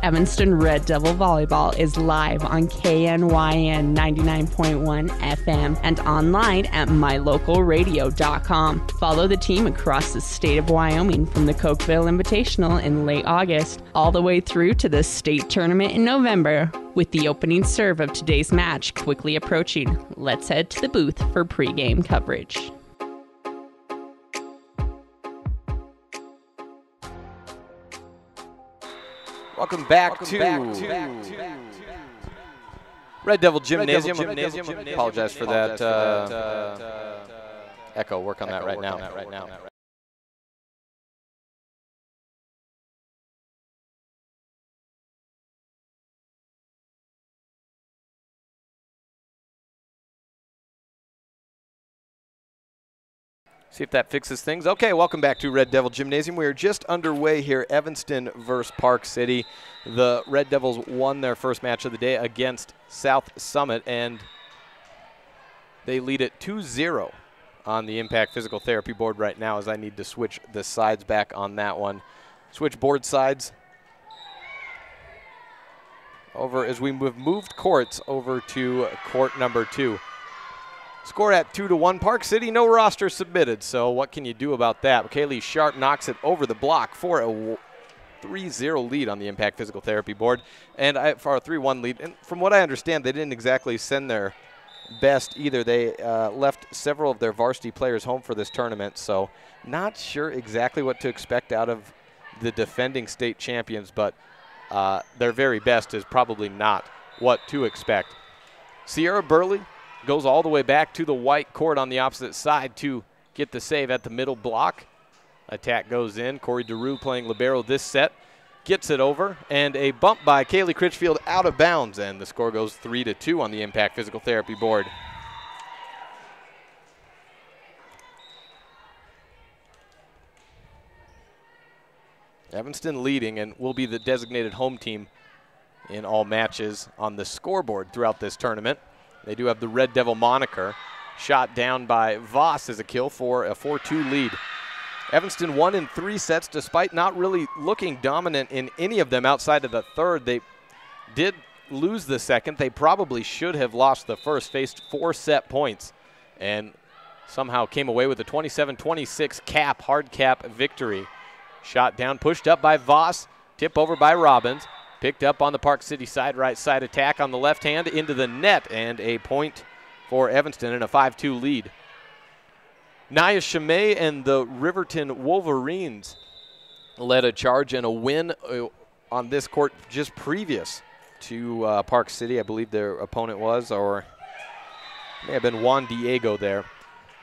Evanston Red Devil Volleyball is live on KNYN 99.1 FM and online at mylocalradio.com. Follow the team across the state of Wyoming from the Cokeville Invitational in late August all the way through to the state tournament in November. With the opening serve of today's match quickly approaching, let's head to the booth for pregame coverage. Welcome back to Red Devil Gymnasium. Apologize for that echo. Work on that right now. See if that fixes things. Okay, welcome back to Red Devil Gymnasium. We are just underway here, Evanston versus Park City. The Red Devils won their first match of the day against South Summit, and they lead it 2-0 on the Impact Physical Therapy board right now, as I need to switch the sides back on that one. Switch board sides over as we moved courts over to court number 2. Score at 2-1. Park City, no roster submitted, so what can you do about that? Kaylee Sharp knocks it over the block for a 3-0 lead on the Impact Physical Therapy board, and for a 3-1 lead. And from what I understand, they didn't exactly send their best either. They left several of their varsity players home for this tournament, so not sure exactly what to expect out of the defending state champions, but their very best is probably not what to expect. Sierra Burley goes all the way back to the white court on the opposite side to get the save at the middle block. Attack goes in. Corey DeRue playing libero this set. Gets it over, and a bump by Kaylee Critchfield out of bounds, and the score goes 3-2 on the Impact Physical Therapy board. Evanston leading and will be the designated home team in all matches on the scoreboard throughout this tournament. They do have the Red Devil moniker. Shot down by Voss as a kill for a 4-2 lead. Evanston won in 3 sets despite not really looking dominant in any of them outside of the third. They did lose the second. They probably should have lost the first, faced 4 set points, and somehow came away with a 27-26 hard cap victory. Shot down, pushed up by Voss, tip over by Robbins. Picked up on the Park City side, right side attack on the left hand into the net, and a point for Evanston and a 5-2 lead. Nia Chimay and the Riverton Wolverines led a charge and a win on this court just previous to Park City. I believe their opponent was, or may have been Juan Diego there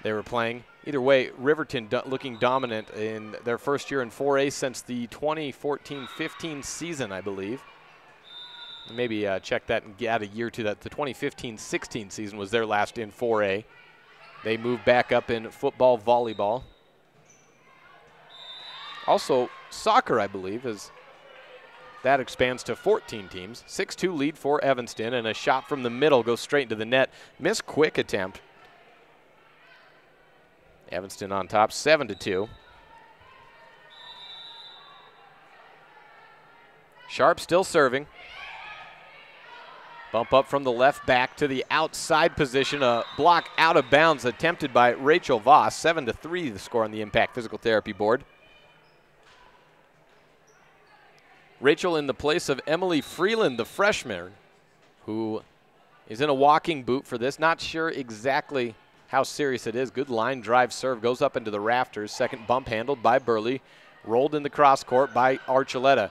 they were playing. Either way, Riverton looking dominant in their first year in 4A since the 2014-15 season, I believe. Maybe check that and add a year to that. The 2015-16 season was their last in 4A. They moved back up in football, volleyball. Also, soccer, I believe, as that expands to 14 teams. 6-2 lead for Evanston, and a shot from the middle goes straight into the net. Missed quick attempt. Evanston on top, 7-2. Sharp still serving. Bump up from the left back to the outside position. A block out of bounds attempted by Rachel Voss. 7-3 the score on the Impact Physical Therapy board. Rachel in the place of Emily Freeland, the freshman, who is in a walking boot for this. Not sure exactly how serious it is. Good line drive serve, goes up into the rafters. Second bump handled by Burley. Rolled in the cross court by Archuleta.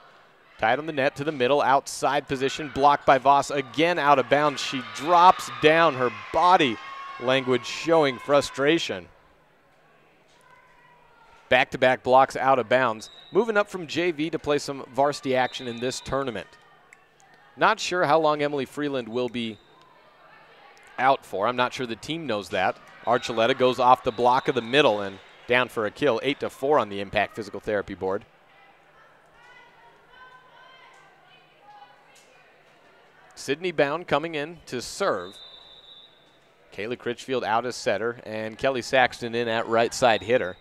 Tied on the net to the middle, outside position, blocked by Voss, again out of bounds. She drops down, her body language showing frustration. Back-to-back blocks out of bounds. Moving up from JV to play some varsity action in this tournament. Not sure how long Emily Freeland will be out for. I'm not sure the team knows that. Archuleta goes off the block of the middle and down for a kill. 8-4 on the Impact Physical Therapy board. Sydney Bound coming in to serve. Kaylee Critchfield out as setter, and Kelly Saxton in at right side hitter.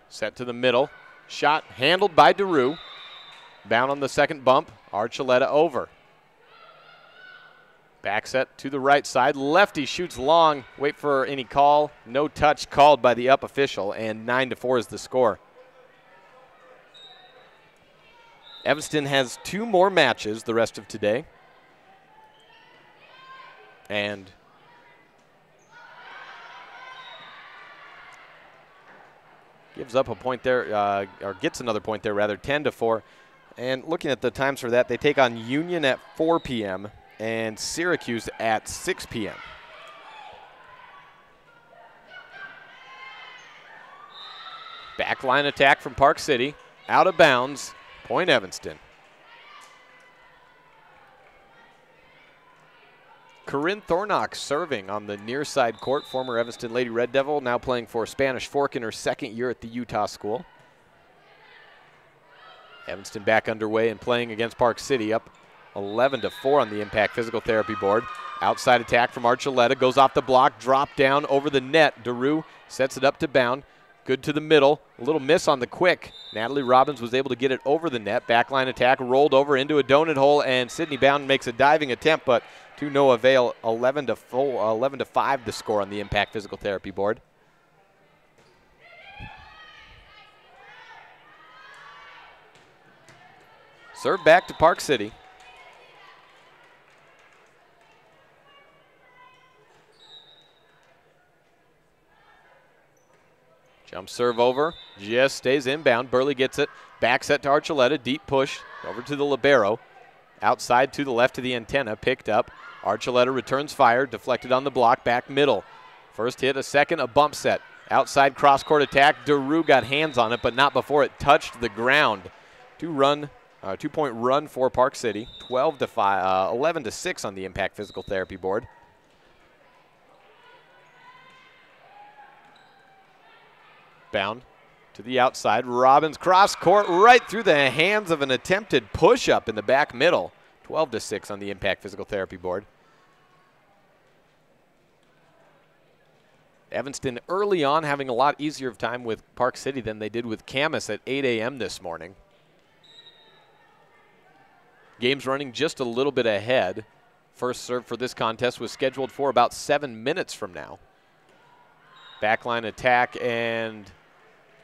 Set to the middle. Shot handled by DeRue. Bound on the second bump. Archuleta over. Back set to the right side. Lefty shoots long. Wait for any call. No touch called by the up official, and 9-4 is the score. Evanston has 2 more matches the rest of today. And gives up a point there, or gets another point there rather, 10-4. And looking at the times for that, they take on Union at 4 p.m. and Syracuse at 6 p.m. Backline attack from Park City. Out of bounds. Point Evanston. Corinne Thornock serving on the near side court. Former Evanston Lady Red Devil, now playing for Spanish Fork in her second year at the Utah school. Evanston back underway and playing against Park City, up 11-4 on the Impact Physical Therapy board. Outside attack from Archuleta, goes off the block, drop down over the net. DeRue sets it up to bound. Good to the middle, a little miss on the quick. Natalie Robbins was able to get it over the net. Backline attack, rolled over into a donut hole, and Sydney Bound makes a diving attempt, but to no avail. 11-5 the score on the Impact Physical Therapy board. Serve back to Park City. Jump serve over, just stays inbound. Burley gets it, back set to Archuleta, deep push over to the libero. Outside to the left of the antenna, picked up. Archuleta returns fire, deflected on the block, back middle. First hit, a second, a bump set. Outside cross-court attack, DeRue got hands on it, but not before it touched the ground. 2-point run for Park City, 11-6 on the Impact Physical Therapy board. Bound to the outside. Robbins cross court right through the hands of an attempted push-up in the back middle. 12-6 on the Impact Physical Therapy board. Evanston early on having a lot easier of time with Park City than they did with Camas at 8 a.m. this morning. Game's running just a little bit ahead. First serve for this contest was scheduled for about 7 minutes from now. Backline attack and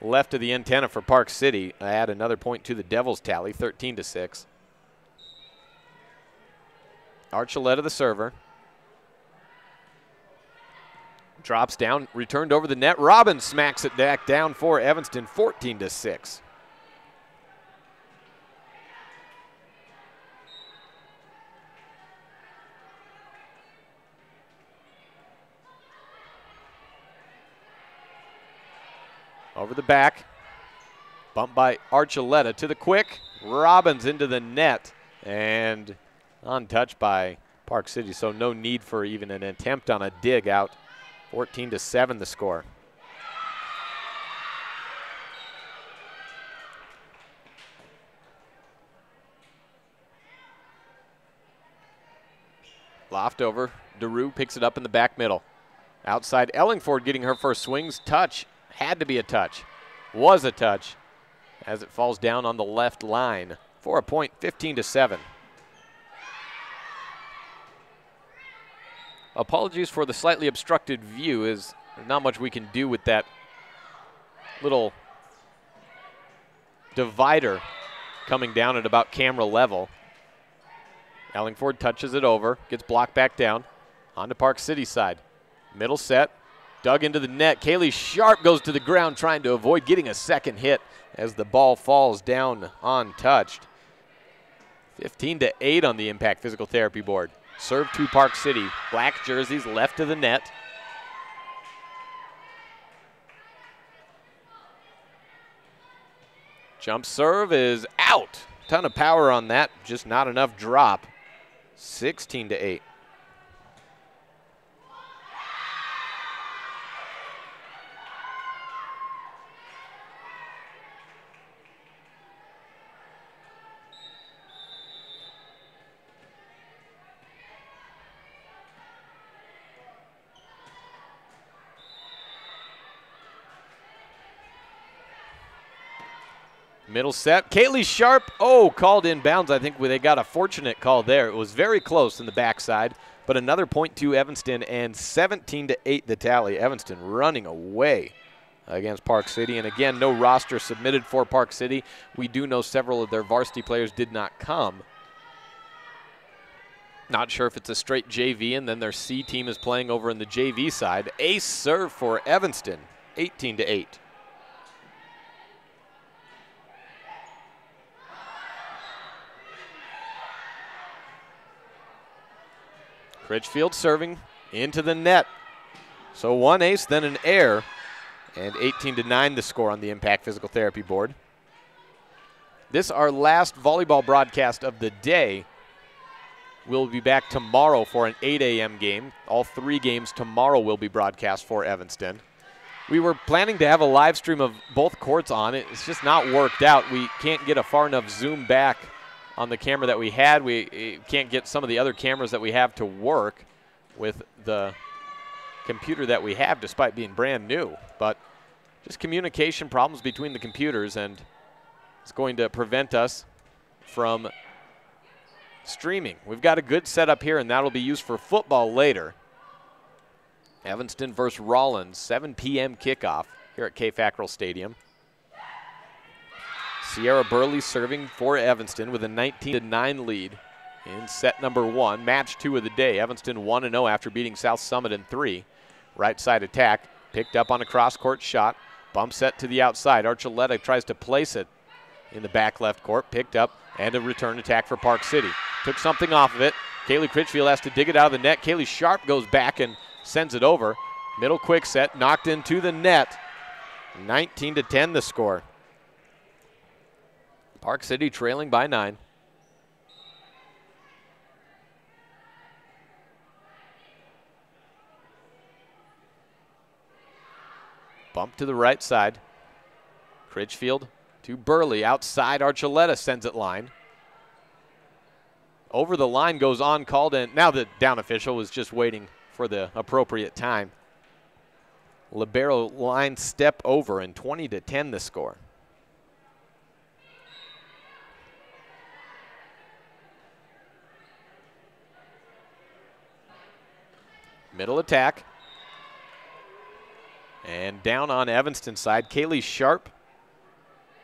left of the antenna for Park City. Add another point to the Devils' tally, 13-6. Archuleta the server. Drops down, returned over the net. Robbins smacks it back down for Evanston, 14-6. Over the back, bumped by Archuleta to the quick. Robbins into the net and untouched by Park City, so no need for even an attempt on a dig out. 14-7 the score. Loft over, DeRue picks it up in the back middle. Outside, Ellingford getting her first swings. Touch. Had to be a touch. Was a touch as it falls down on the left line for a point, 15-7. Apologies for the slightly obstructed view, as there's not much we can do with that little divider coming down at about camera level. Ellingford touches it over, gets blocked back down. On to Park City side. Middle set. Dug into the net. Kaylee Sharp goes to the ground trying to avoid getting a second hit as the ball falls down untouched. 15-8 on the Impact Physical Therapy board. Serve to Park City. Black jerseys left of the net. Jump serve is out. Ton of power on that, just not enough drop. 16-8. Middle set. Kaylee Sharp, called in bounds. I think they got a fortunate call there. It was very close in the backside, but another point to Evanston, and 17-8 the tally. Evanston running away against Park City. And again, no roster submitted for Park City. We do know several of their varsity players did not come. Not sure if it's a straight JV, and then their C team is playing over in the JV side. Ace serve for Evanston, 18-8. Critchfield serving into the net. So one ace, then an air, and 18-9 the score on the Impact Physical Therapy board. This our last volleyball broadcast of the day. We'll be back tomorrow for an 8 a.m. game. All 3 games tomorrow will be broadcast for Evanston. We were planning to have a live stream of both courts on. It's just not worked out. We can't get a far enough zoom back on the camera that we had. We can't get some of the other cameras that we have to work with the computer that we have, despite being brand new. But just communication problems between the computers, and it's going to prevent us from streaming. We've got a good setup here, and that'll be used for football later. Evanston versus Rollins, 7 p.m. kickoff here at K. Fackrell Stadium. Sierra Burley serving for Evanston with a 19-9 lead in set number 1. Match 2 of the day. Evanston 1-0 after beating South Summit in 3. Right side attack, picked up on a cross-court shot. Bump set to the outside. Archuleta tries to place it in the back left court. Picked up, and a return attack for Park City. Took something off of it. Kaylee Critchfield has to dig it out of the net. Kaylee Sharp goes back and sends it over. Middle quick set, knocked into the net. 19-10 the score. Park City trailing by 9. Bump to the right side. Critchfield to Burley. Outside, Archuleta sends it line. Over the line goes on called, and now the down official was just waiting for the appropriate time. Libero line step over, and 20-10 the score. Middle attack. And down on Evanston's side, Kaylee Sharp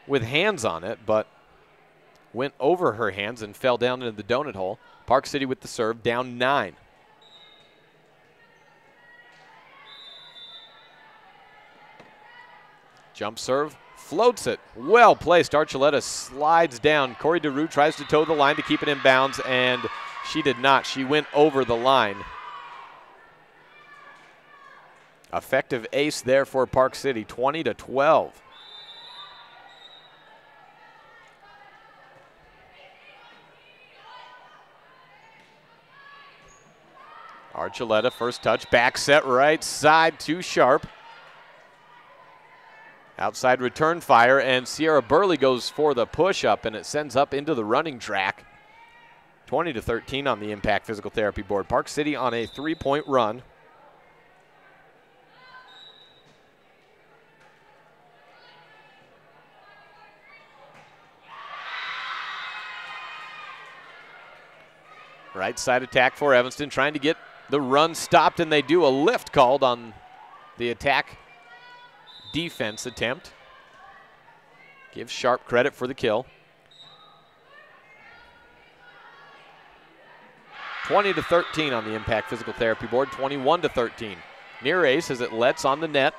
with hands on it, but went over her hands and fell down into the donut hole. Park City with the serve, down 9. Jump serve, floats it. Well placed. Archuleta slides down. Corey DeRue tries to toe the line to keep it in bounds, and she did not. She went over the line. Effective ace there for Park City, 20-12. Archuleta, first touch, back set right side to Sharp. Outside return fire, and Sierra Burley goes for the push-up, and it sends up into the running track. 20-13 on the Impact Physical Therapy board. Park City on a 3-point run. Right side attack for Evanston, trying to get the run stopped, and they do. A lift called on the attack defense attempt. Give Sharp credit for the kill. 20-13 on the Impact Physical Therapy board, 21-13. Near ace as it lets on the net.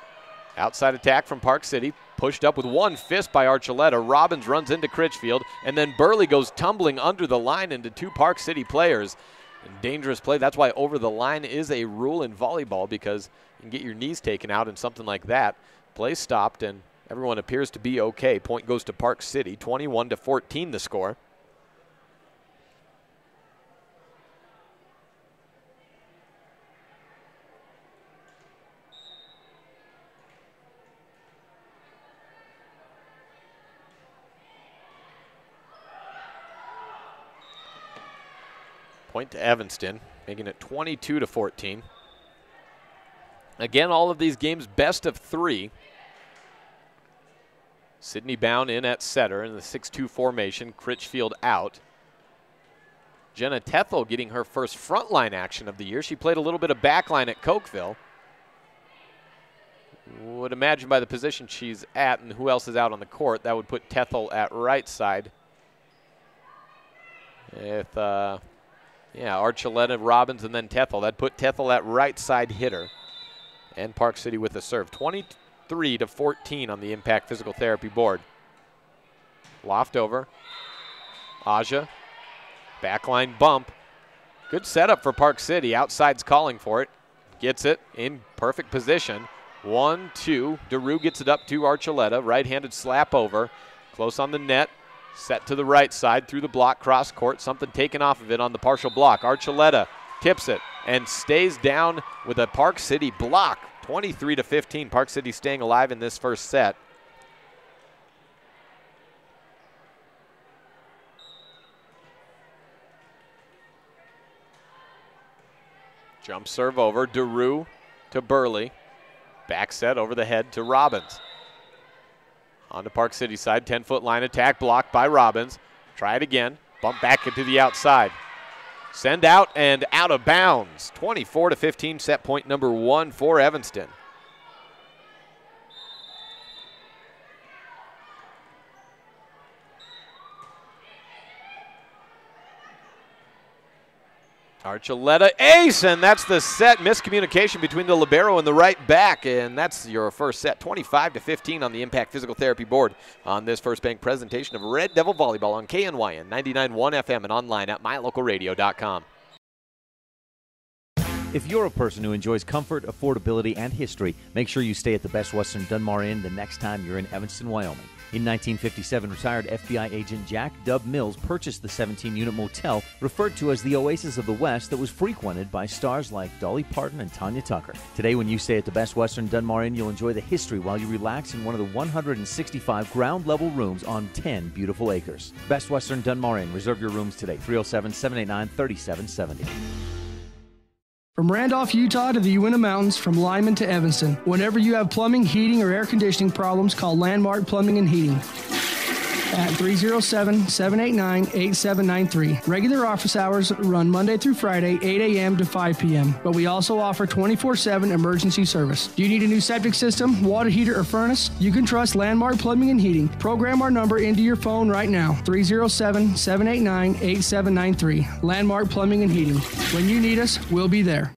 Outside attack from Park City. Pushed up with one fist by Archuleta. Robbins runs into Critchfield, and then Burley goes tumbling under the line into 2 Park City players. And dangerous play. That's why over the line is a rule in volleyball, because you can get your knees taken out in something like that. Play stopped, and everyone appears to be okay. Point goes to Park City, 21-14 the score. Point to Evanston, making it 22-14. Again, all of these games best of 3. Sydney Bound in at setter in the 6-2 formation. Critchfield out. Jenna Tethel getting her first frontline action of the year. She played a little bit of backline at Cokeville. Would imagine by the position she's at and who else is out on the court, that would put Tethel at right side. With, Archuleta, Robbins, and then Tethel. That'd put Tethel at right side hitter. And Park City with the serve. 23-14 on the Impact Physical Therapy board. Loft over. Aja. Backline bump. Good setup for Park City. Outside's calling for it. Gets it in perfect position. 1-2. DeRue gets it up to Archuleta. Right-handed slap over. Close on the net. Set to the right side through the block, cross court. Something taken off of it on the partial block. Archuleta tips it and stays down with a Park City block. 23-15. Park City staying alive in this first set. Jump serve over. DeRue to Burley. Back set over the head to Robbins. On the Park City side, 10-foot line attack blocked by Robbins. Try it again. Bump back into the outside. Send out and out of bounds. 24-15, set point number 1 for Evanston. Archuleta ace, and that's the set. Miscommunication between the libero and the right back, and that's your first set. 25-15 on the Impact Physical Therapy board on this First Bank presentation of Red Devil Volleyball on KNYN 99.1 FM and online at mylocalradio.com. If you're a person who enjoys comfort, affordability, and history, make sure you stay at the Best Western Dunmar Inn the next time you're in Evanston, Wyoming. In 1957, retired FBI agent Jack Dub Mills purchased the 17-unit motel referred to as the Oasis of the West that was frequented by stars like Dolly Parton and Tanya Tucker. Today, when you stay at the Best Western Dunmar Inn, you'll enjoy the history while you relax in one of the 165 ground-level rooms on 10 beautiful acres. Best Western Dunmar Inn. Reserve your rooms today, 307-789-3770. From Randolph, Utah to the Uinta Mountains, from Lyman to Evanston. Whenever you have plumbing, heating, or air conditioning problems, call Landmark Plumbing and Heating at 307-789-8793. Regular office hours run Monday through Friday, 8 a.m. to 5 p.m., but we also offer 24/7 emergency service. Do you need a new septic system, water heater, or furnace? You can trust Landmark Plumbing and Heating. Program our number into your phone right now, 307-789-8793. Landmark Plumbing and Heating. When you need us, we'll be there.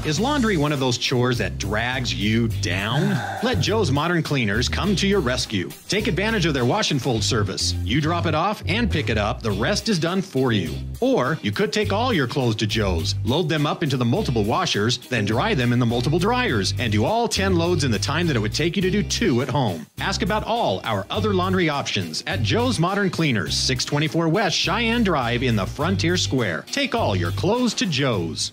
Is laundry one of those chores that drags you down? Let Joe's Modern Cleaners come to your rescue. Take advantage of their wash and fold service. You drop it off and pick it up, the rest is done for you. Or you could take all your clothes to Joe's, load them up into the multiple washers, then dry them in the multiple dryers, and do all 10 loads in the time that it would take you to do 2 at home. Ask about all our other laundry options at Joe's Modern Cleaners, 624 West Cheyenne Drive in the Frontier Square. Take all your clothes to Joe's.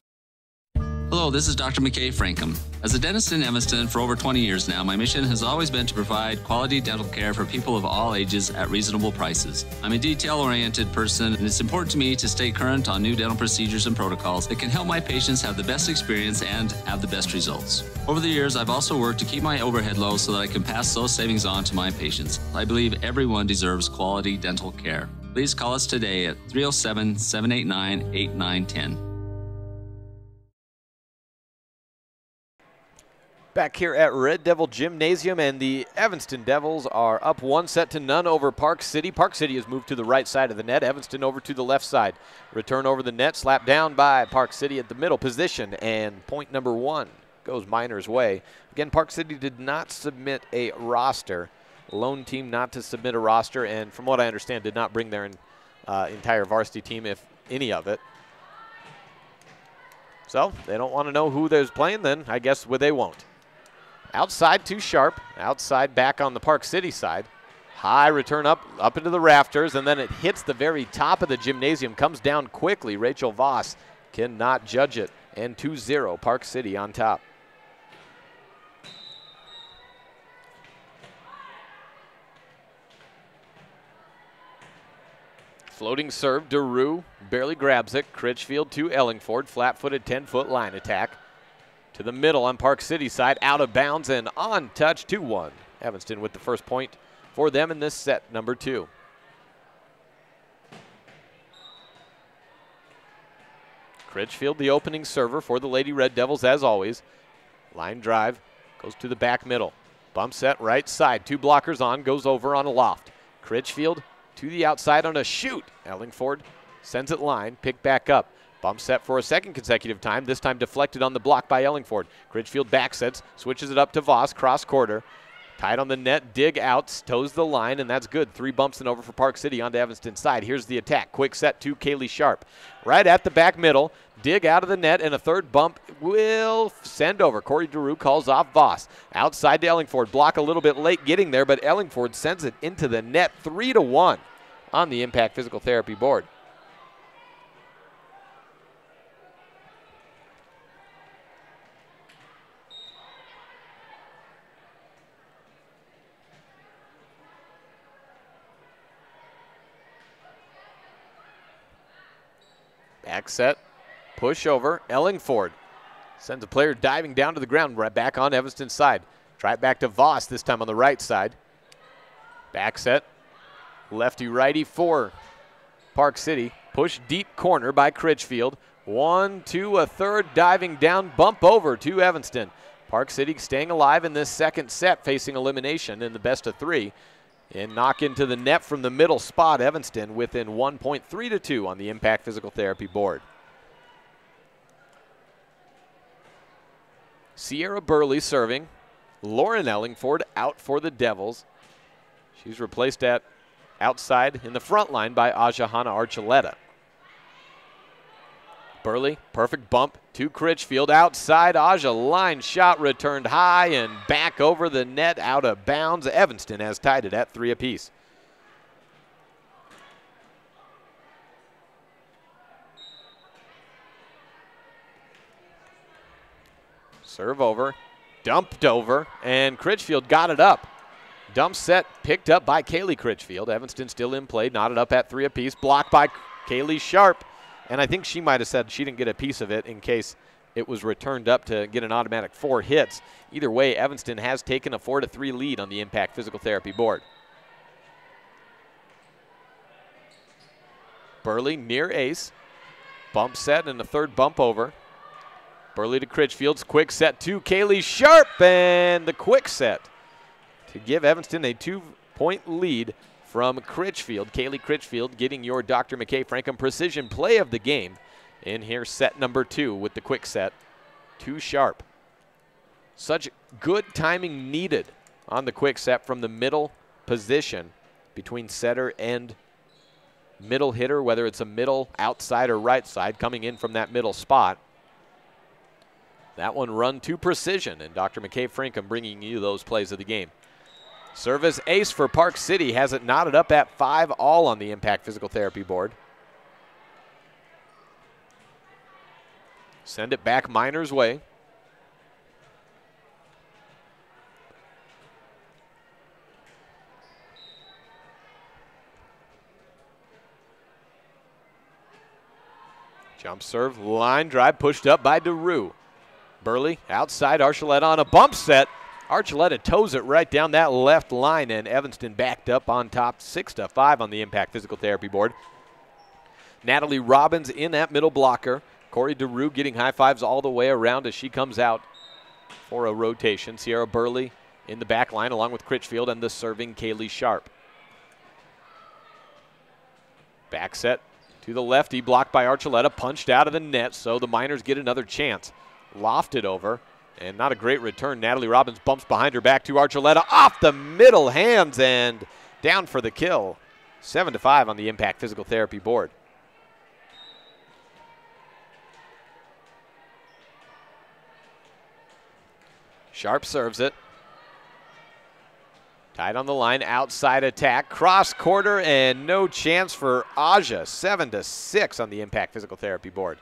Hello, this is Dr. McKay Frankham. As a dentist in Evanston for over 20 years now, my mission has always been to provide quality dental care for people of all ages at reasonable prices. I'm a detail-oriented person, and it's important to me to stay current on new dental procedures and protocols that can help my patients have the best experience and have the best results. Over the years, I've also worked to keep my overhead low so that I can pass those savings on to my patients. I believe everyone deserves quality dental care. Please call us today at 307-789-8910. Back here at Red Devil Gymnasium, and the Evanston Devils are up 1-0 over Park City. Park City has moved to the right side of the net. Evanston over to the left side. Return over the net, slapped down by Park City at the middle position, and point number 1 goes Minor's way. Again, Park City did not submit a roster. Lone team not to submit a roster, and from what I understand, did not bring their entire varsity team, if any of it. So they don't want to know who they're playing, then I guess they won't. Outside too sharp. Outside back on the Park City side. High return up into the rafters, and then it hits the very top of the gymnasium. Comes down quickly. Rachel Voss cannot judge it. And 2-0, Park City on top. Floating serve, DeRue barely grabs it. Critchfield to Ellingford. Flat-footed 10-foot line attack. To the middle on Park City side, out of bounds and on touch, 2-1. Evanston with the first point for them in this set, number 2. Critchfield, the opening server for the Lady Red Devils, as always. Line drive, goes to the back middle. Bump set right side, 2 blockers on, goes over on a loft. Critchfield to the outside on a shoot. Ellingford sends it line, pick back up. Bump set for a second consecutive time, this time deflected on the block by Ellingford. Critchfield back sets, switches it up to Voss, cross quarter. Tied on the net, dig out, toes the line, and that's good. 3 bumps and over for Park City onto Evanston's side. Here's the attack. Quick set to Kaylee Sharp. Right at the back middle, dig out of the net, and a third bump will send over. Corey DeRue calls off Voss. Outside to Ellingford. Block a little bit late getting there, but Ellingford sends it into the net. 3-1 on the Impact Physical Therapy board. Back set, push over, Ellingford sends a player diving down to the ground, right back on Evanston's side. Try it back to Voss, this time on the right side. Back set, lefty-righty for Park City. Push deep corner by Critchfield. 1, 2, a third, diving down, bump over to Evanston. Park City staying alive in this second set, facing elimination in the best of 3. And knock into the net from the middle spot. Evanston within 1 point, 3-2 on the Impact Physical Therapy board. Sierra Burley serving. Lauren Ellingford out for the Devils. She's replaced at outside in the front line by Ajahana Archuleta. Burley, perfect bump to Critchfield. Outside, Aja line shot returned high and back over the net, out of bounds. Evanston has tied it at 3 apiece. Serve over, dumped over, and Critchfield got it up. Dump set picked up by Kaylee Critchfield. Evanston still in play, knotted up at 3 apiece. Blocked by Kaylee Sharp. And I think she might have said she didn't get a piece of it in case it was returned up to get an automatic 4 hits. Either way, Evanston has taken a 4-3 lead on the Impact Physical Therapy board. Burley near ace. Bump set and a third bump over. Burley to Critchfield's quick set to Kaylee Sharp, and the quick set to give Evanston a 2-point lead from Critchfield. Kaylee Critchfield getting your Dr. McKay Frankham Precision Play of the game in here, set number 2 with the quick set to Sharp. Such good timing needed on the quick set from the middle position between setter and middle hitter, whether it's a middle, outside, or right side, coming in from that middle spot. That one run to precision, and Dr. McKay Frankham bringing you those plays of the game. Service ace for Park City has it knotted up at 5 all on the Impact Physical Therapy board. Send it back Miner's way. Jump serve, line drive, pushed up by DeRue. Burley outside, Archuleta on a bump set. Archuleta toes it right down that left line, and Evanston backed up on top, 6-5 on the Impact Physical Therapy board. Natalie Robbins in that middle blocker. Corey DeRue getting high fives all the way around as she comes out for a rotation. Sierra Burley in the back line along with Critchfield and the serving Kaylee Sharp. Back set to the lefty, blocked by Archuleta, punched out of the net, so the Miners get another chance. Lofted over. And not a great return. Natalie Robbins bumps behind her back to Archuleta. Off the middle hands and down for the kill. 7-5 on the Impact Physical Therapy board. Sharp serves it. Tied on the line, outside attack, cross quarter, and no chance for Aja. 7-6 on the Impact Physical Therapy board.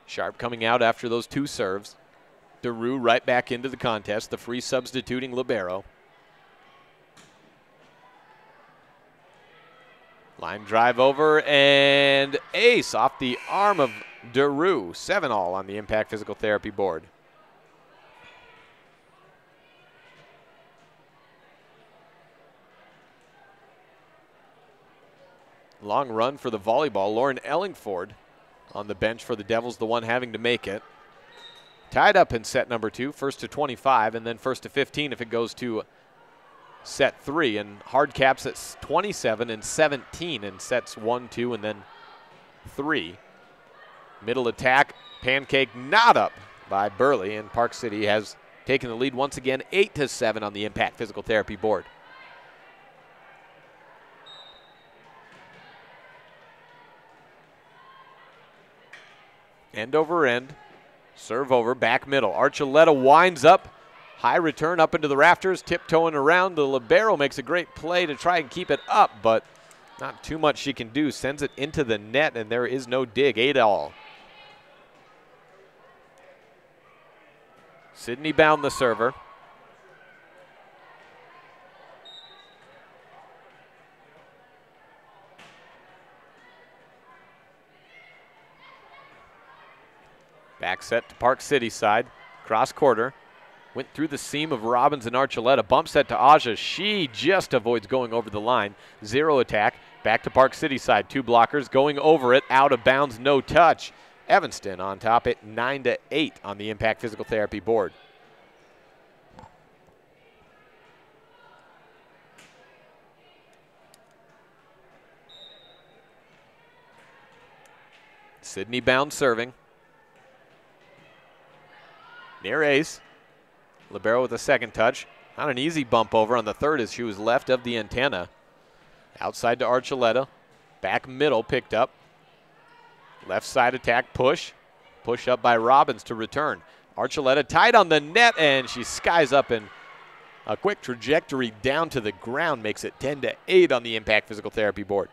Sharp coming out after those 2 serves. DeRue right back into the contest, the free substituting libero. Line drive over and ace off the arm of DeRue. 7-all on the Impact Physical Therapy board. Long run for the volleyball. Lauren Ellingford on the bench for the Devils, the one having to make it. Tied up in set number 2, first to 25, and then first to 15 if it goes to set 3. And hard caps at 27 and 17 in sets 1, 2, and then 3. Middle attack, pancake not up by Burley, and Park City has taken the lead once again, 8-7 on the Impact Physical Therapy board. End over end, serve over, back middle. Archuleta winds up, high return up into the rafters, tiptoeing around. The libero makes a great play to try and keep it up, but not too much she can do. Sends it into the net, and there is no dig. 8-all. Sydney Bound, the server. Back set to Park City side. Cross quarter. Went through the seam of Robbins and Archuleta. Bump set to Aja. She just avoids going over the line. 0 attack. Back to Park City side. 2 blockers going over it. Out of bounds. No touch. Evanston on top at 9-8 on the Impact Physical Therapy board. Sydney Bound serving. Near ace. Libero with a second touch. Not an easy bump over on the third as she was left of the antenna. Outside to Archuleta. Back middle picked up. Left side attack push. Push up by Robbins to return. Archuleta tied on the net, and she skies up, and a quick trajectory down to the ground makes it 10-8 on the Impact Physical Therapy board.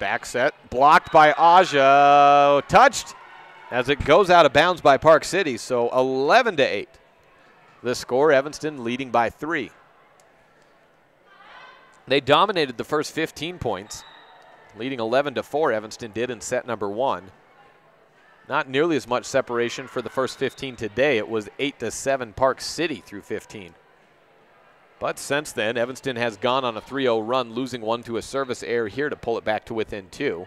Back set, blocked by Aja, touched as it goes out of bounds by Park City, so 11-8. The score, Evanston leading by 3. They dominated the first 15 points, leading 11-4, Evanston did in set number 1. Not nearly as much separation for the first 15 today. It was 8-7 Park City through 15. But since then, Evanston has gone on a 3-0 run, losing one to a service error here to pull it back to within 2.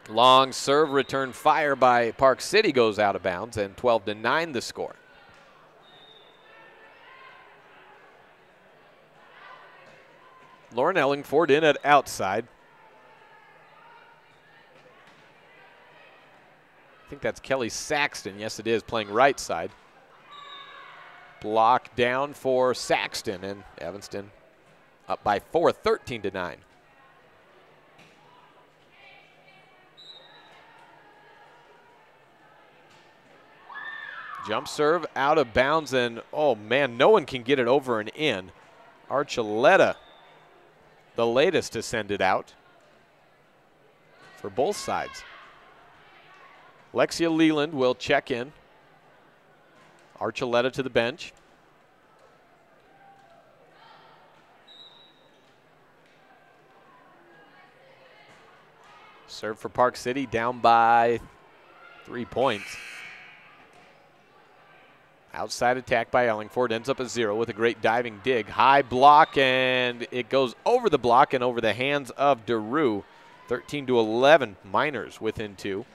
Long serve return fire by Park City goes out of bounds, and 12-9 the score. Lauren Ellingford in at outside. I think that's Kelly Saxton. Yes, it is, playing right side. Block down for Saxton, and Evanston up by 4, 13-9. Jump serve out of bounds, and oh man, no one can get it over and in. Archuleta, the latest to send it out for both sides. Lexia Leland will check in. Archuleta to the bench. Serve for Park City, down by 3 points. Outside attack by Ellingford, ends up at 0 with a great diving dig. High block, and it goes over the block and over the hands of DeRue. 13-11, Miners within 2.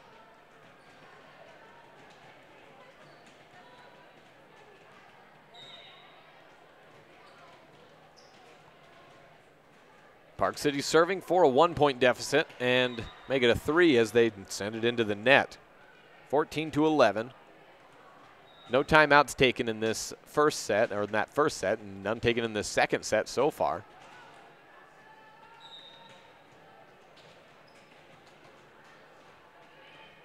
Park City serving for a 1-point deficit and make it a 3 as they send it into the net. 14-11. No timeouts taken in this first set, or in that first set, and none taken in the second set so far.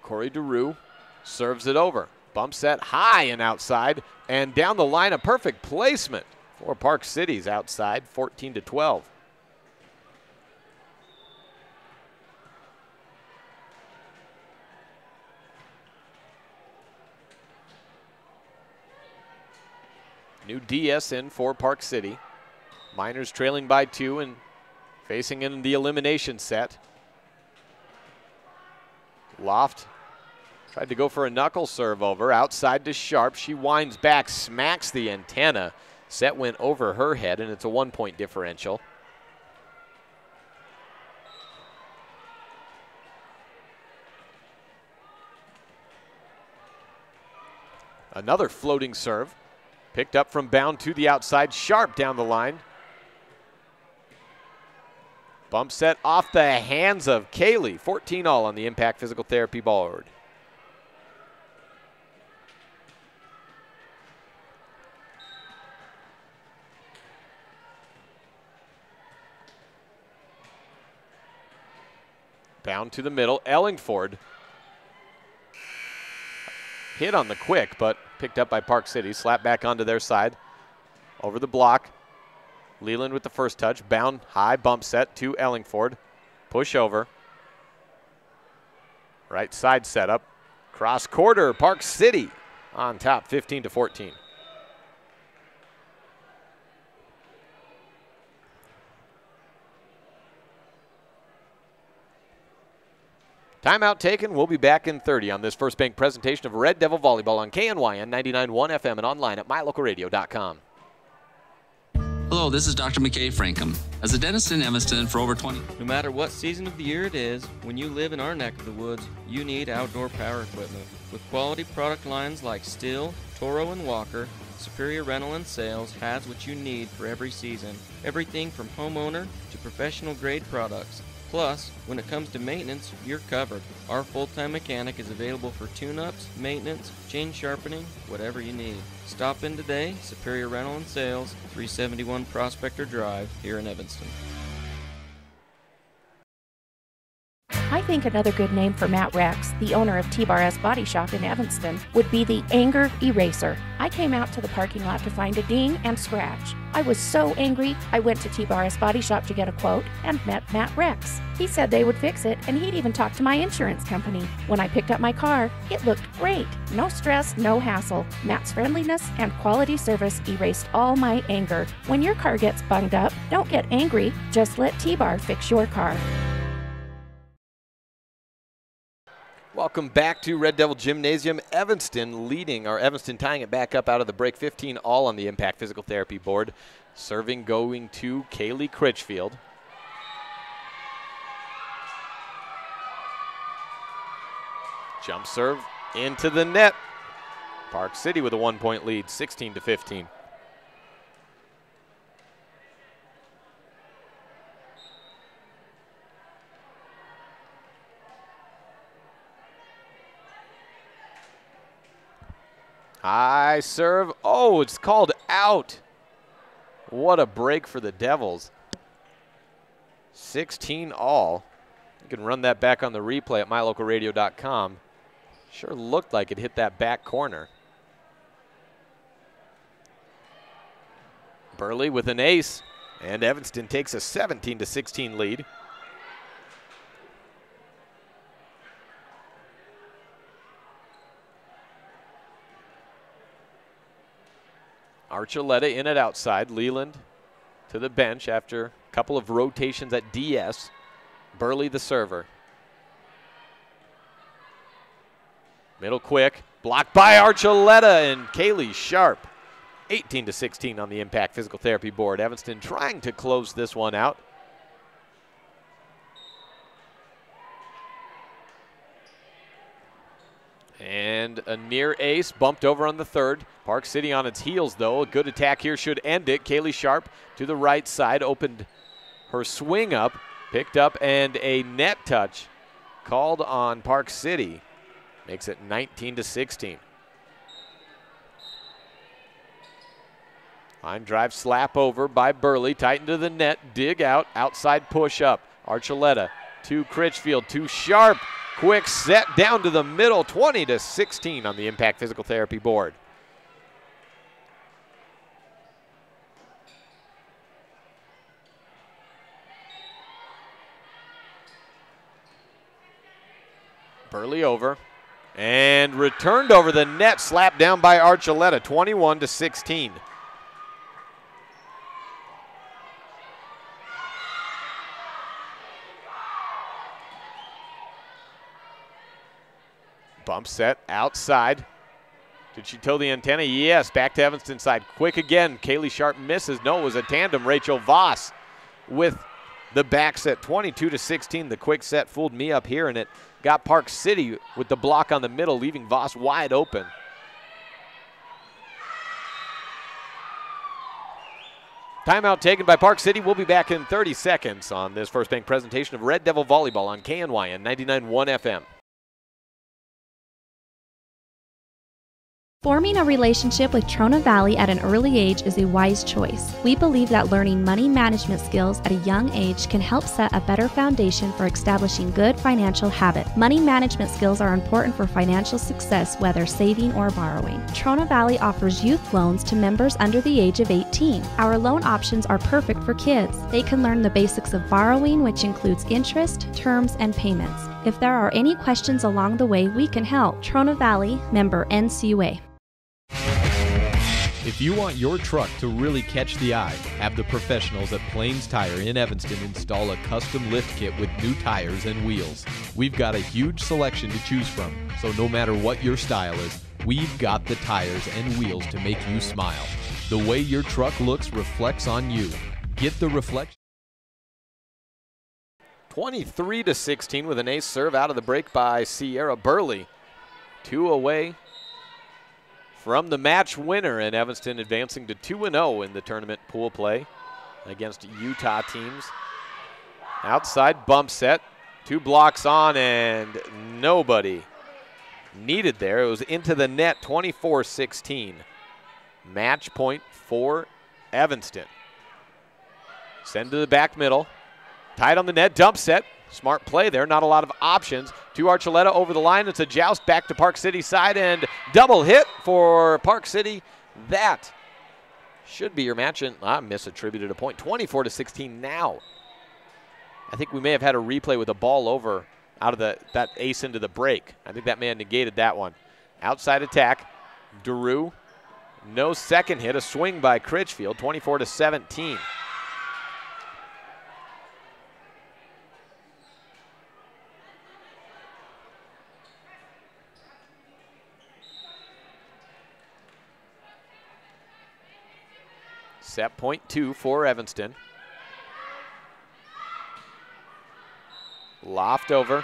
Corey DeRue serves it over. Bump set high and outside, and down the line, a perfect placement for Park City's outside, 14-12. New DS in for Park City. Miners trailing by 2 and facing in the elimination set. Loft tried to go for a knuckle serve over, outside to Sharp. She winds back, smacks the antenna. Set went over her head, and it's a 1-point differential. Another floating serve. Picked up from Bound to the outside. Sharp down the line. Bump set off the hands of Kaylee. 14 all on the Impact Physical Therapy board. Bound to the middle. Ellingford hit on the quick, but picked up by Park City. Slap back onto their side. Over the block. Leland with the first touch. Bound high, bump set to Ellingford. Push over. Right side setup. Cross quarter, Park City on top, 15-14. Timeout taken. We'll be back in 30 on this First Bank presentation of Red Devil Volleyball on KNYN 99.1 FM and online at mylocalradio.com. Hello, this is Dr. McKay Frankham. As a dentist in Evanston for over 20. No matter what season of the year it is, when you live in our neck of the woods, you need outdoor power equipment. With quality product lines like Stihl, Toro, and Walker, Superior Rental and Sales has what you need for every season. Everything from homeowner to professional grade products. Plus, when it comes to maintenance, you're covered. Our full-time mechanic is available for tune-ups, maintenance, chain sharpening, whatever you need. Stop in today, Superior Rental and Sales, 371 Prospector Drive, here in Evanston. I think another good name for Matt Rex, the owner of T-Bar S Body Shop in Evanston, would be the Anger Eraser. I came out to the parking lot to find a ding and scratch. I was so angry, I went to T-Bar S Body Shop to get a quote and met Matt Rex. He said they would fix it, and he'd even talk to my insurance company. When I picked up my car, it looked great. No stress, no hassle. Matt's friendliness and quality service erased all my anger. When your car gets bunged up, don't get angry. Just let T-Bar fix your car. Welcome back to Red Devil Gymnasium. Evanston leading, or Evanston tying it back up out of the break. 15 all on the Impact Physical Therapy board. Serving going to Kaylee Critchfield. Jump serve into the net. Park City with a 1-point lead, 16-15. High serve. Oh, it's called out. What a break for the Devils. 16 all. You can run that back on the replay at mylocalradio.com. Sure looked like it hit that back corner. Burley with an ace, and Evanston takes a 17-16 lead. Archuleta in at outside. Leland to the bench after a couple of rotations at DS. Burley the server. Middle quick. Blocked by Archuleta and Kaylee Sharp. 18-16 on the Impact Physical Therapy board. Evanston trying to close this one out. And a near ace, bumped over on the third. Park City on its heels, though. A good attack here should end it. Kaylee Sharp to the right side, opened her swing up, picked up, and a net touch called on Park City. Makes it 19-16. Line drive slap over by Burley. Tighten to the net, dig out, outside push up. Archuleta to Critchfield, to Sharp. Quick set down to the middle, 20-16 on the Impact Physical Therapy board. Burley over and returned over the net, slapped down by Archuleta, 21-16. Bump set outside. Did she toe the antenna? Yes. Back to Evanston side. Quick again. Kaylee Sharp misses. No, it was a tandem. Rachel Voss with the back set. 22-16. The quick set fooled me up here, and it got Park City with the block on the middle, leaving Voss wide open. Timeout taken by Park City. We'll be back in 30 seconds on this First Bank presentation of Red Devil Volleyball on KNYN 99.1 FM. Forming a relationship with Trona Valley at an early age is a wise choice. We believe that learning money management skills at a young age can help set a better foundation for establishing good financial habits. Money management skills are important for financial success, whether saving or borrowing. Trona Valley offers youth loans to members under the age of 18. Our loan options are perfect for kids. They can learn the basics of borrowing, which includes interest, terms, and payments. If there are any questions along the way, we can help. Trona Valley, member NCUA. If you want your truck to really catch the eye, have the professionals at Plains Tire in Evanston install a custom lift kit with new tires and wheels. We've got a huge selection to choose from, so no matter what your style is, we've got the tires and wheels to make you smile. The way your truck looks reflects on you. Get the reflection. 23-16 with an ace serve out of the break by Sierra Burley. 2 away from the match winner, and Evanston advancing to 2-0 in the tournament pool play against Utah teams. Outside bump set, 2 blocks on, and nobody needed there. It was into the net, 24-16. Match point for Evanston. Send to the back middle. Tied on the net, dump set. Smart play there, not a lot of options. To Archuleta over the line. It's a joust back to Park City side, and double hit for Park City. That should be your match, and I misattributed a point. 24-16 now. I think we may have had a replay with a ball over out of that ace into the break. I think that may have negated that one. Outside attack, Daru. No second hit, a swing by Critchfield, 24-17. Set point 2 for Evanston. Loft over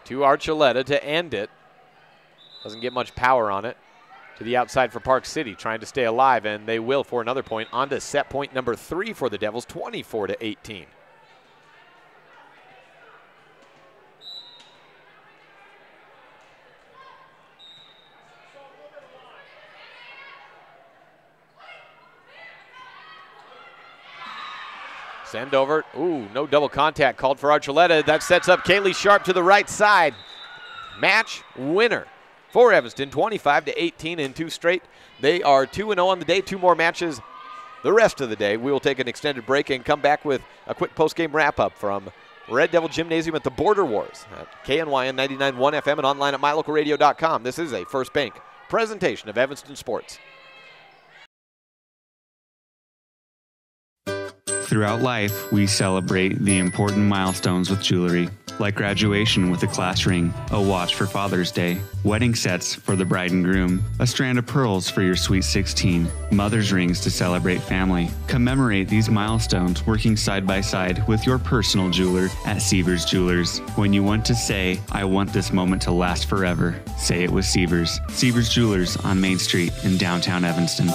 to Archuleta to end it. Doesn't get much power on it. To the outside for Park City, trying to stay alive, and they will for another point. On to set point number 3 for the Devils, 24-18. Send over. Ooh, no double contact called for Archuleta. That sets up Kaylee Sharp to the right side. Match winner for Evanston, 25-18 in 2 straight. They are 2-0 on the day. 2 more matches the rest of the day. We will take an extended break and come back with a quick post-game wrap-up from Red Devil Gymnasium at the Border Wars at KNYN 99.1 FM and online at mylocalradio.com. This is a First Bank presentation of Evanston Sports. Throughout life, we celebrate the important milestones with jewelry, like graduation with a class ring, a watch for Father's Day, wedding sets for the bride and groom, a strand of pearls for your sweet 16, mother's rings to celebrate family. Commemorate these milestones working side by side with your personal jeweler at Sievers Jewelers. When you want to say, I want this moment to last forever, say it with Sievers. Sievers Jewelers on Main Street in downtown Evanston.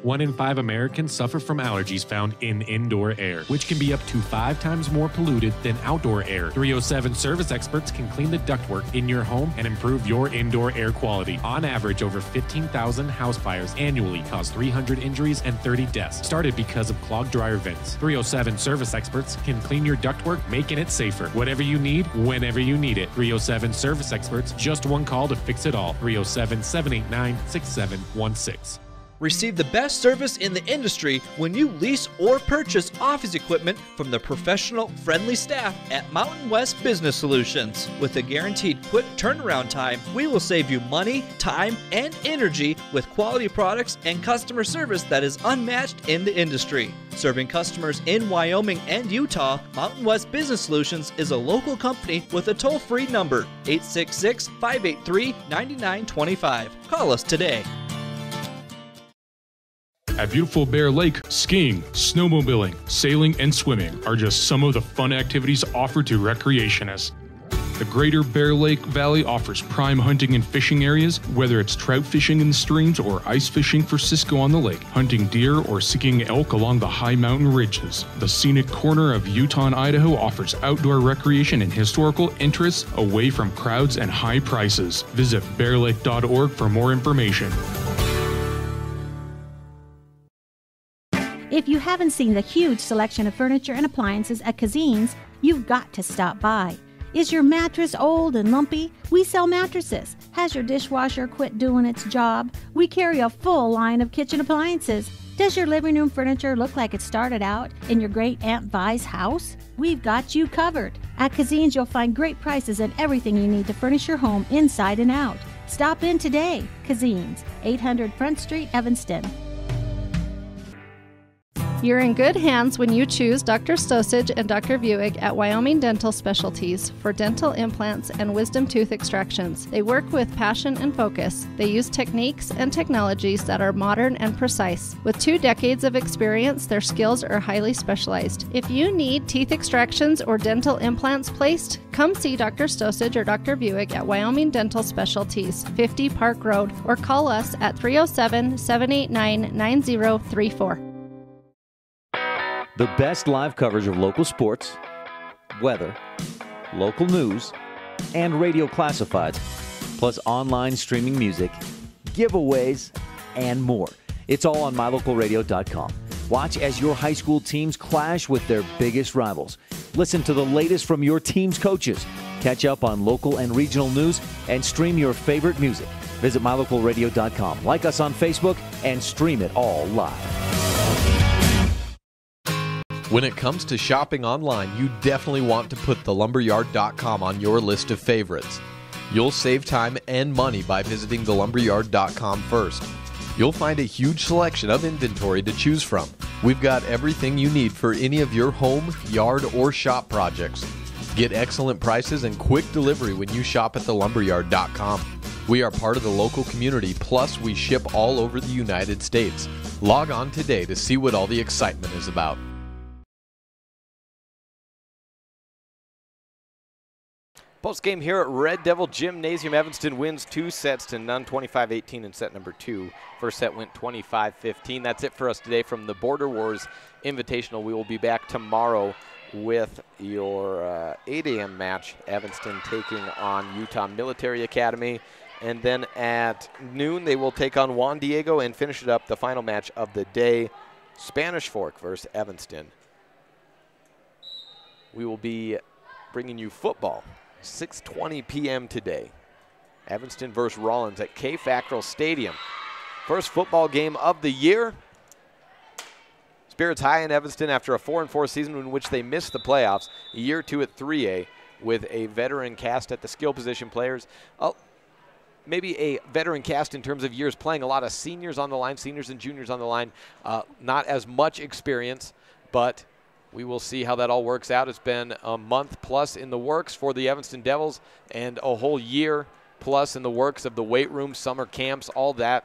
1 in 5 Americans suffer from allergies found in indoor air, which can be up to 5 times more polluted than outdoor air. 307 service experts can clean the ductwork in your home and improve your indoor air quality. On average, over 15,000 house fires annually cause 300 injuries and 30 deaths, started because of clogged dryer vents. 307 service experts can clean your ductwork, making it safer. Whatever you need, whenever you need it. 307 service experts, just one call to fix it all. 307-789-6716. Receive the best service in the industry when you lease or purchase office equipment from the professional, friendly staff at Mountain West Business Solutions. With a guaranteed quick turnaround time, we will save you money, time, and energy with quality products and customer service that is unmatched in the industry. Serving customers in Wyoming and Utah, Mountain West Business Solutions is a local company with a toll-free number, 866-583-9925. Call us today. At beautiful Bear Lake, skiing, snowmobiling, sailing, and swimming are just some of the fun activities offered to recreationists. The Greater Bear Lake Valley offers prime hunting and fishing areas, whether it's trout fishing in the streams or ice fishing for Cisco on the lake, hunting deer or seeking elk along the high mountain ridges. The scenic corner of Utah and Idaho offers outdoor recreation and historical interests away from crowds and high prices. Visit bearlake.org for more information. If you haven't seen the huge selection of furniture and appliances at Kazin's, you've got to stop by. Is your mattress old and lumpy? We sell mattresses. Has your dishwasher quit doing its job? We carry a full line of kitchen appliances. Does your living room furniture look like it started out in your great Aunt Vi's house? We've got you covered. At Kazin's, you'll find great prices and everything you need to furnish your home inside and out. Stop in today. Kazin's, 800 Front Street, Evanston. You're in good hands when you choose Dr. Stosage and Dr. Buick at Wyoming Dental Specialties for dental implants and wisdom tooth extractions. They work with passion and focus. They use techniques and technologies that are modern and precise. With 2 decades of experience, their skills are highly specialized. If you need teeth extractions or dental implants placed, come see Dr. Stosage or Dr. Buick at Wyoming Dental Specialties, 50 Park Road, or call us at 307-789-9034. The best live coverage of local sports, weather, local news, and radio classifieds, plus online streaming music, giveaways, and more. It's all on mylocalradio.com. Watch as your high school teams clash with their biggest rivals. Listen to the latest from your team's coaches. Catch up on local and regional news and stream your favorite music. Visit mylocalradio.com. Like us on Facebook and stream it all live. When it comes to shopping online, you definitely want to put thelumberyard.com on your list of favorites. You'll save time and money by visiting thelumberyard.com first. You'll find a huge selection of inventory to choose from. We've got everything you need for any of your home, yard, or shop projects. Get excellent prices and quick delivery when you shop at thelumberyard.com. We are part of the local community, plus we ship all over the United States. Log on today to see what all the excitement is about. Post-game here at Red Devil Gymnasium. Evanston wins 2 sets to none, 25-18 in set number 2. First set went 25-15. That's it for us today from the Border Wars Invitational. We will be back tomorrow with your 8 a.m. match, Evanston taking on Utah Military Academy. And then at noon, they will take on Juan Diego and finish it up, the final match of the day, Spanish Fork versus Evanston. We will be bringing you football. 6:20 p.m. today. Evanston versus Rollins at K. Fackrell Stadium. First football game of the year. Spirits high in Evanston after a 4-4 season in which they missed the playoffs. A year 2 at 3A with a veteran cast at the skill position players. Maybe a veteran cast in terms of years playing, a lot of seniors on the line, seniors and juniors on the line. Not as much experience, but we will see how that all works out. It's been a month plus in the works for the Evanston Devils and a whole year plus in the works of the weight room, summer camps, all that.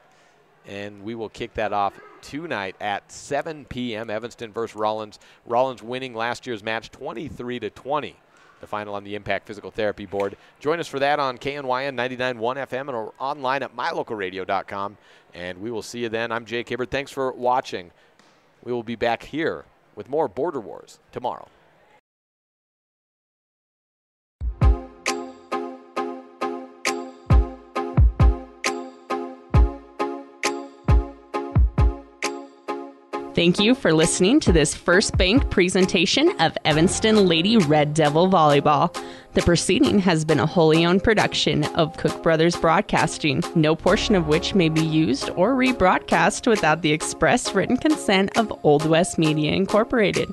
And we will kick that off tonight at 7 p.m. Evanston versus Rollins. Rollins winning last year's match 23-20. The final on the Impact Physical Therapy Board. Join us for that on KNYN 99.1 FM and or online at mylocalradio.com. And we will see you then. I'm Jake Hibbert. Thanks for watching. We will be back here with more Border Wars tomorrow. Thank you for listening to this First Bank presentation of Evanston Lady Red Devil Volleyball. The proceeding has been a wholly owned production of Cook Brothers Broadcasting, no portion of which may be used or rebroadcast without the express written consent of Old West Media Incorporated.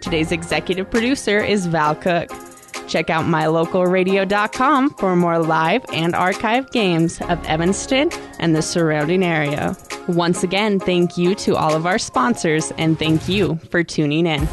Today's executive producer is Val Cook. Check out mylocalradio.com for more live and archived games of Evanston and the surrounding area. Once again, thank you to all of our sponsors, and thank you for tuning in.